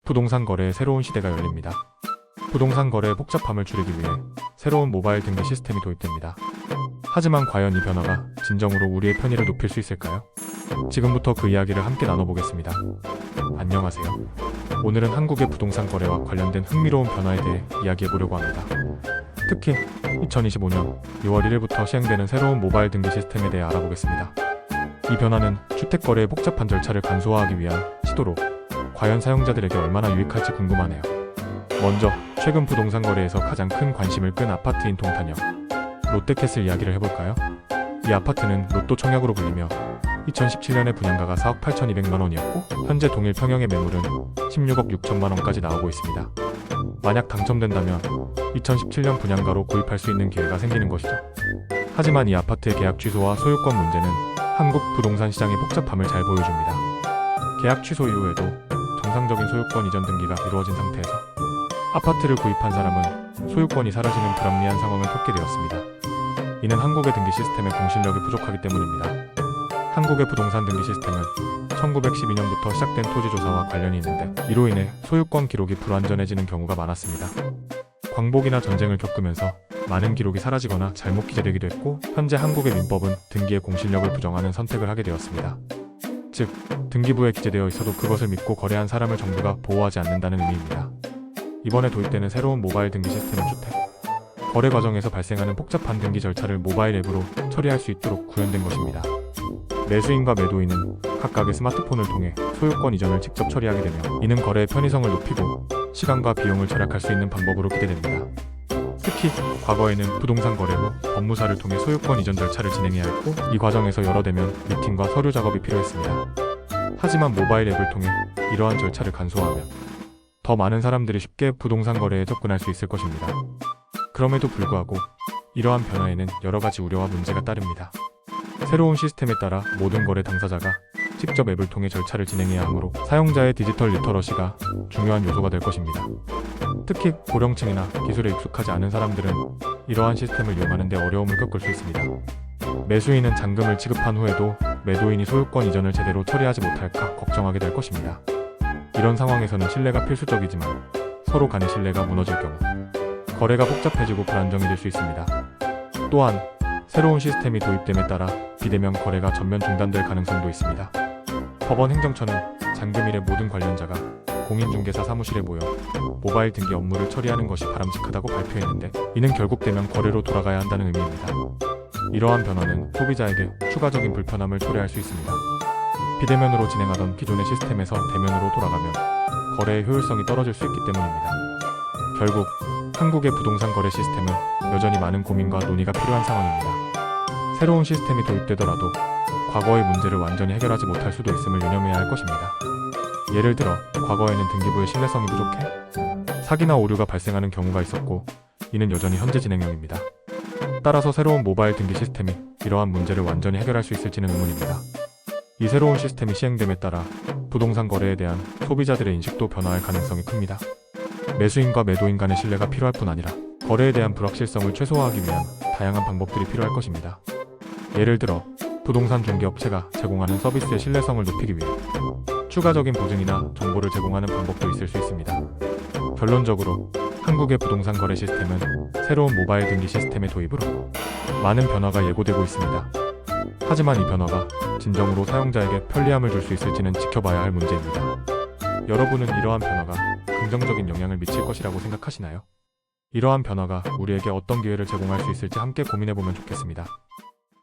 부동산 거래의 새로운 시대가 열립니다. 부동산 거래의 복잡함을 줄이기 위해 새로운 모바일 등기 시스템이 도입됩니다. 하지만 과연 이 변화가 진정으로 우리의 편의를 높일 수 있을까요? 지금부터 그 이야기를 함께 나눠보겠습니다. 안녕하세요. 오늘은 한국의 부동산 거래와 관련된 흥미로운 변화에 대해 이야기해보려고 합니다. 특히 2025년 6월 1일부터 시행되는 새로운 모바일 등기 시스템에 대해 알아보겠습니다. 이 변화는 주택 거래의 복잡한 절차를 간소화하기 위한 시도로 과연 사용자들에게 얼마나 유익할지 궁금하네요. 먼저 최근 부동산 거래에서 가장 큰 관심을 끈 아파트인 동탄역 롯데캐슬 이야기를 해볼까요? 이 아파트는 로또 청약으로 불리며 2017년에 분양가가 4억 8,200만 원이었고 현재 동일 평형의 매물은 16억 6천만 원까지 나오고 있습니다. 만약 당첨된다면 2017년 분양가로 구입할 수 있는 기회가 생기는 것이죠. 하지만 이 아파트의 계약 취소와 소유권 문제는 한국 부동산 시장의 복잡함을 잘 보여줍니다. 계약 취소 이후에도 정상적인 소유권 이전 등기가 이루어진 상태에서 아파트를 구입한 사람은 소유권이 사라지는 불합리한 상황을 겪게 되었습니다. 이는 한국의 등기 시스템의 공신력이 부족하기 때문입니다. 한국의 부동산 등기 시스템은 1912년부터 시작된 토지조사와 관련이 있는데 이로 인해 소유권 기록이 불완전해지는 경우가 많았습니다. 광복이나 전쟁을 겪으면서 많은 기록이 사라지거나 잘못 기재되기도 했고 현재 한국의 민법은 등기의 공신력을 부정하는 선택을 하게 되었습니다. 즉, 등기부에 기재되어 있어도 그것을 믿고 거래한 사람을 정부가 보호하지 않는다는 의미입니다. 이번에 도입되는 새로운 모바일 등기 시스템은 주택 거래 과정에서 발생하는 복잡한 등기 절차를 모바일 앱으로 처리할 수 있도록 구현된 것입니다. 매수인과 매도인은 각각의 스마트폰을 통해 소유권 이전을 직접 처리하게 되며 이는 거래의 편의성을 높이고 시간과 비용을 절약할 수 있는 방법으로 기대됩니다. 특히 과거에는 부동산 거래 후 법무사를 통해 소유권 이전 절차를 진행해야 했고 이 과정에서 여러 대면 미팅과 서류 작업이 필요했습니다. 하지만 모바일 앱을 통해 이러한 절차를 간소화하면 더 많은 사람들이 쉽게 부동산 거래에 접근할 수 있을 것입니다. 그럼에도 불구하고 이러한 변화에는 여러 가지 우려와 문제가 따릅니다. 새로운 시스템에 따라 모든 거래 당사자가 직접 앱을 통해 절차를 진행해야 하므로 사용자의 디지털 리터러시가 중요한 요소가 될 것입니다. 특히 고령층이나 기술에 익숙하지 않은 사람들은 이러한 시스템을 이용하는 데 어려움을 겪을 수 있습니다. 매수인은 잔금을 지급한 후에도 매도인이 소유권 이전을 제대로 처리하지 못할까 걱정하게 될 것입니다. 이런 상황에서는 신뢰가 필수적이지만 서로 간의 신뢰가 무너질 경우 거래가 복잡해지고 불안정해질 수 있습니다. 또한 새로운 시스템이 도입됨에 따라 비대면 거래가 전면 중단될 가능성도 있습니다. 법원 행정처는 잔금 일의 모든 관련자가 공인중개사 사무실에 모여 모바일 등기 업무를 처리하는 것이 바람직하다고 발표했는데 이는 결국 대면 거래로 돌아가야 한다는 의미입니다. 이러한 변화는 소비자에게 추가적인 불편함을 초래할 수 있습니다. 비대면으로 진행하던 기존의 시스템에서 대면으로 돌아가면 거래의 효율성이 떨어질 수 있기 때문입니다. 결국 한국의 부동산 거래 시스템은 여전히 많은 고민과 논의가 필요한 상황입니다. 새로운 시스템이 도입되더라도 과거의 문제를 완전히 해결하지 못할 수도 있음을 유념해야 할 것입니다. 예를 들어 과거에는 등기부의 신뢰성이 부족해 사기나 오류가 발생하는 경우가 있었고 이는 여전히 현재 진행형입니다. 따라서 새로운 모바일 등기 시스템이 이러한 문제를 완전히 해결할 수 있을지는 의문입니다. 이 새로운 시스템이 시행됨에 따라 부동산 거래에 대한 소비자들의 인식도 변화할 가능성이 큽니다. 매수인과 매도인 간의 신뢰가 필요할 뿐 아니라 거래에 대한 불확실성을 최소화하기 위한 다양한 방법들이 필요할 것입니다. 예를 들어 부동산 중개업체가 제공하는 서비스의 신뢰성을 높이기 위해 추가적인 보증이나 정보를 제공하는 방법도 있을 수 있습니다. 결론적으로 한국의 부동산 거래 시스템은 새로운 모바일 등기 시스템의 도입으로 많은 변화가 예고되고 있습니다. 하지만 이 변화가 진정으로 사용자에게 편리함을 줄 수 있을지는 지켜봐야 할 문제입니다. 여러분은 이러한 변화가 긍정적인 영향을 미칠 것이라고 생각하시나요? 이러한 변화가 우리에게 어떤 기회를 제공할 수 있을지 함께 고민해보면 좋겠습니다.